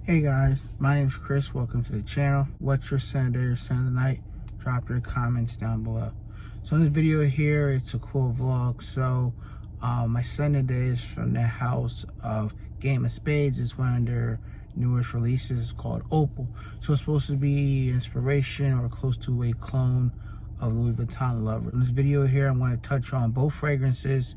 Hey guys, my name is Chris. Welcome to the channel. What's your Sunday or Sunday night? Drop your comments down below. So in this video here, it's a cool vlog. So my Sunday day is from the house of Game of Spades. It's one of their newest releases called Opal. So it's supposed to be inspiration or close to a clone of Louis Vuitton Lover. In this video here, I'm going to touch on both fragrances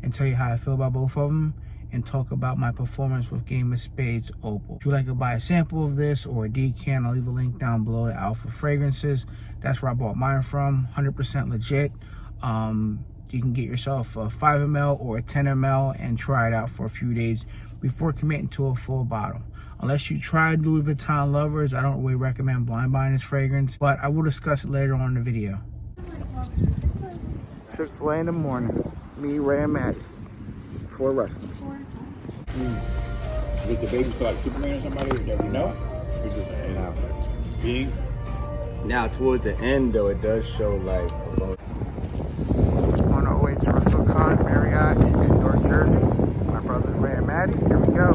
and tell you how I feel about both of them, and talk about my performance with Game of Spades Opal. If you'd like to buy a sample of this or a decan, I'll leave a link down below to Alpha Fragrances. That's where I bought mine from, 100% legit. You can get yourself a 5 ml or a 10 ml and try it out for a few days before committing to a full bottle. Unless you tried Louis Vuitton Lovers, I don't really recommend blind buying this fragrance, but I will discuss it later on in the video. Chick-fil-A in the morning. Me, Ray, and Matt. For wrestling. Did the baby start like Superman or somebody that we know? Or just being? Now, toward the end, though, it does show like a low. On our way to Wrestle Con, Marriott in North Jersey. My brothers Ray and Maddie. Here we go.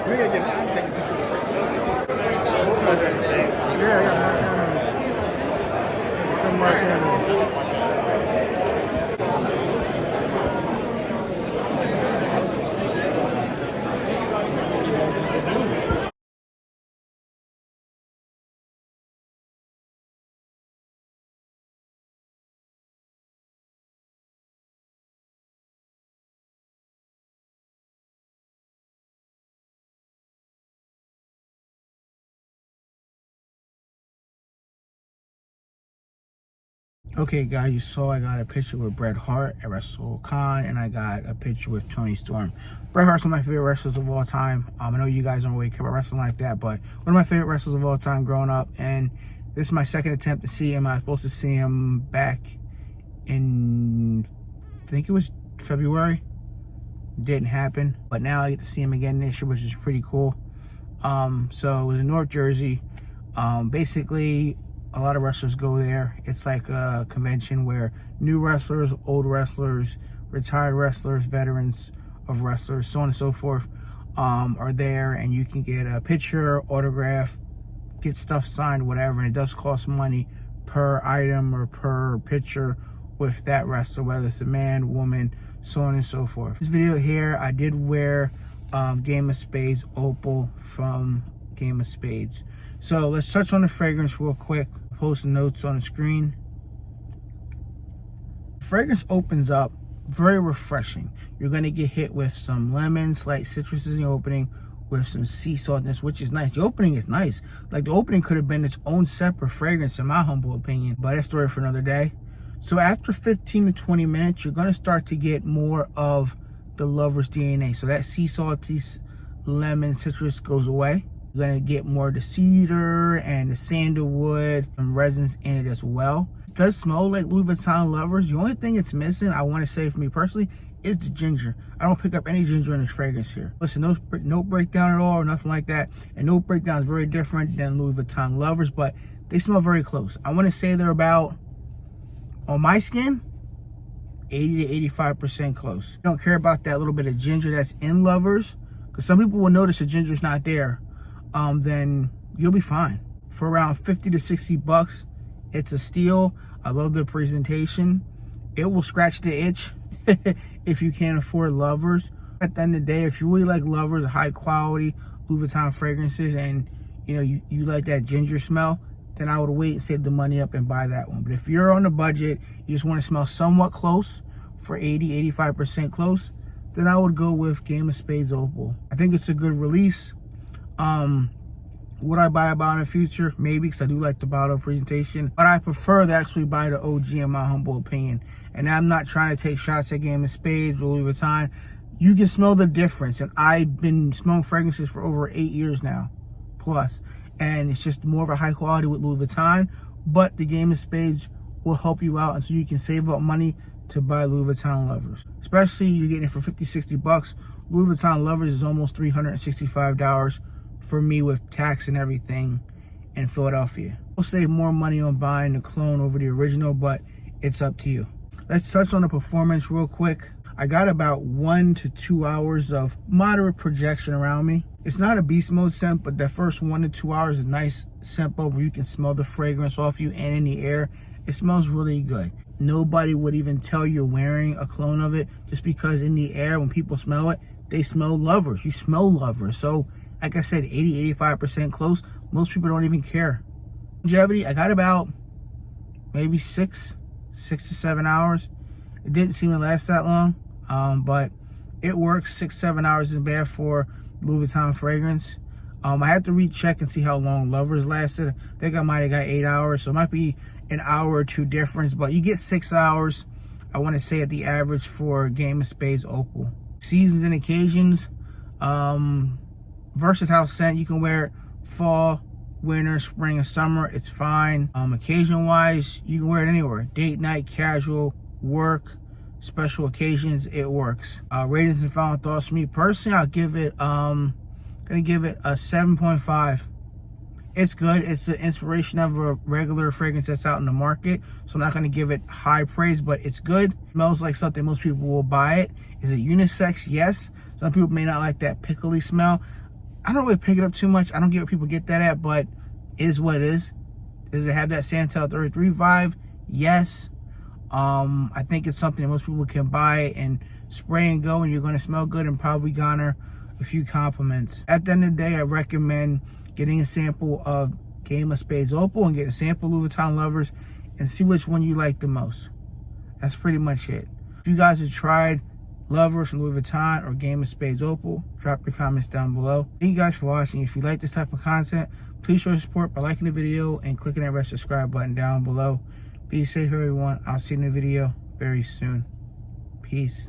We gotta get I'm taking pictures. Yeah, I got Mark Anthony. Okay guys, you saw I got a picture with Bret Hart at Wrestle Con, and I got a picture with Tony Storm. Bret Hart's one of my favorite wrestlers of all time. I know you guys don't really care about wrestling like that, but one of my favorite wrestlers of all time growing up, and this is my second attempt to see him. I was supposed to see him back in, I think it was February. Didn't happen, but now I get to see him again this year, which is pretty cool. So it was in North Jersey. Basically, a lot of wrestlers go there. It's like a convention where new wrestlers, old wrestlers, retired wrestlers, veterans of wrestlers, so on and so forth, are there, and you can get a picture, autograph, get stuff signed, whatever, and it does cost money per item or per picture with that wrestler, whether it's a man, woman, so on and so forth. This video here, I did wear Game of Spades Opal from Game of Spades. So let's touch on the fragrance real quick. Post notes on the screen. The fragrance opens up very refreshing. You're going to get hit with some lemon, slight citrus in the opening, with some sea saltness, which is nice. The opening is nice. Like, the opening could have been its own separate fragrance in my humble opinion, but that's a story for another day. So after 15 to 20 minutes, you're going to start to get more of the Lover's DNA. So that sea salty lemon citrus goes away. You're gonna get more of the cedar and the sandalwood and resins in it as well. It does smell like Louis Vuitton Lovers. The only thing it's missing, I want to say for me personally, is the ginger. I don't pick up any ginger in this fragrance here. Listen, no breakdown at all or nothing like that. And no breakdown is very different than Louis Vuitton Lovers, but they smell very close. I want to say they're about, on my skin, 80 to 85% close. I don't care about that little bit of ginger that's in Lovers, because some people will notice the ginger's not there. Then you'll be fine. For around 50 to 60 bucks, it's a steal. I love the presentation. It will scratch the itch if you can't afford Lovers. At the end of the day, if you really like Lovers, high quality Louis Vuitton fragrances, and you like that ginger smell, then I would wait and save the money up and buy that one. But if you're on a budget, you just want to smell somewhat close for 80, 85% close, then I would go with Game of Spades Opal. I think it's a good release. Would I buy a bottle in the future? Maybe, because I do like the bottle presentation, but I prefer to actually buy the OG in my humble opinion. And I'm not trying to take shots at Game of Spades or Louis Vuitton. You can smell the difference, and I've been smelling fragrances for over 8 years now plus, and it's just more of a high quality with Louis Vuitton, but the Game of Spades will help you out, and so you can save up money to buy Louis Vuitton Lovers. Especially you're getting it for 50, 60 bucks. Louis Vuitton Lovers is almost $365 for me with tax and everything. in Philadelphia. We'll save more money on buying the clone over the original, but it's up to you. Let's touch on the performance real quick. I got about 1 to 2 hours of moderate projection around me. It's not a beast mode scent, but the first 1 to 2 hours is nice scent where you can smell the fragrance off you and in the air. It smells really good. Nobody would even tell you're wearing a clone of it just because in the air, when people smell it, they smell Lovers. You smell Lovers. So, like I said, 80-85% close. Most people don't even care. Longevity, I got about maybe 6 to 7 hours. It didn't seem to last that long, but it works. 6-7 hours isn't bad for Louis Vuitton fragrance. I had to recheck and see how long Lovers lasted. I think I might have got 8 hours, so it might be an hour or two difference, but you get 6 hours, I want to say, at the average for Game of Spades Opal. Seasons and occasions, versatile scent. You can wear it fall, winter, spring, and summer. It's fine. Occasion wise, you can wear it anywhere. Date night, casual, work, special occasions, it works. Ratings and final thoughts. For me personally, I'll give it gonna give it a 7.5. It's good. It's the inspiration of a regular fragrance that's out in the market, so I'm not gonna give it high praise, but it's good. Smells like something most people will buy it. Is it unisex? Yes. Some people may not like that pickly smell. I don't really pick it up too much. I don't get what people get that at, but it is what it is. Does it have that Santal 33 vibe? Yes. I think it's something that most people can buy and spray and go, and you're going to smell good and probably garner a few compliments. At the end of the day, I recommend getting a sample of Game of Spades Opal and get a sample Louis Vuitton Lovers and see which one you like the most. That's pretty much it. If you guys have tried Lovers from Louis Vuitton or Game of Spades Opal, drop your comments down below. Thank you guys for watching. If you like this type of content, please show your support by liking the video and clicking that red subscribe button down below. Be safe, everyone. I'll see you in the video very soon. Peace.